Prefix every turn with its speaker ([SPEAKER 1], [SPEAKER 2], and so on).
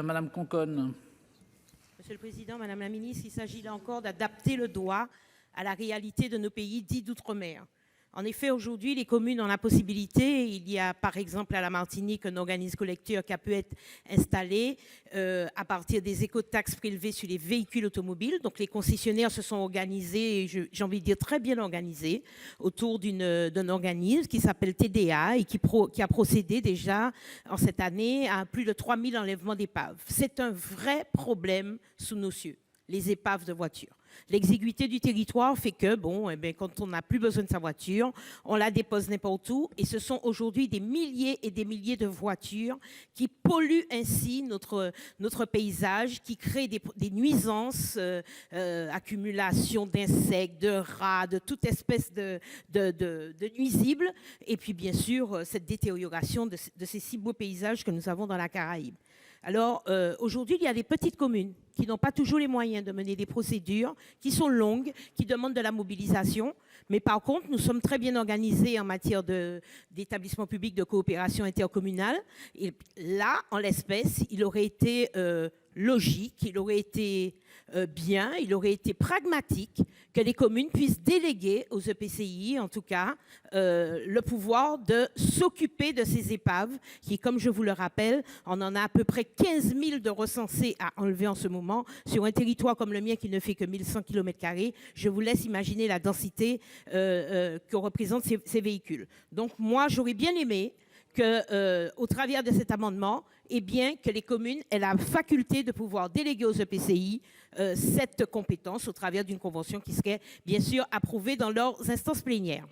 [SPEAKER 1] Madame Conconne.
[SPEAKER 2] Monsieur le Président, Madame la Ministre, il s'agit là encore d'adapter le droit à la réalité de nos pays dits d'outre-mer. En effet, aujourd'hui, les communes ont la possibilité, il y a par exemple à la Martinique un organisme collecteur qui a pu être installé à partir des écotaxes prélevées sur les véhicules automobiles. Donc les concessionnaires se sont organisés, j'ai envie de dire très bien organisés, autour d'un organisme qui s'appelle TDA et qui a procédé déjà en cette année à plus de 3000 enlèvements d'épaves. C'est un vrai problème sous nos cieux, les épaves de voitures. L'exiguïté du territoire fait que, quand on n'a plus besoin de sa voiture, on la dépose n'importe où. Et ce sont aujourd'hui des milliers et des milliers de voitures qui polluent ainsi notre paysage, qui créent des nuisances, accumulation d'insectes, de rats, de toute espèce de nuisibles. Et puis, bien sûr, cette détérioration de ces si beaux paysages que nous avons dans la Caraïbe. Alors, aujourd'hui, il y a des petites communes qui n'ont pas toujours les moyens de mener des procédures, qui sont longues, qui demandent de la mobilisation. Mais par contre, nous sommes très bien organisés en matière d'établissements publics de coopération intercommunale. Et là, en l'espèce, il aurait été logique, il aurait été bien, il aurait été pragmatique que les communes puissent déléguer aux EPCI, en tout cas, le pouvoir de s'occuper de ces épaves qui, comme je vous le rappelle, on en a à peu près 15 000 de recensés à enlever en ce moment sur un territoire comme le mien qui ne fait que 1100 km². Je vous laisse imaginer la densité que représentent ces véhicules. Donc moi, j'aurais bien aimé que, au travers de cet amendement, que les communes aient la faculté de pouvoir déléguer aux EPCI cette compétence au travers d'une convention qui serait bien sûr approuvée dans leurs instances plénières.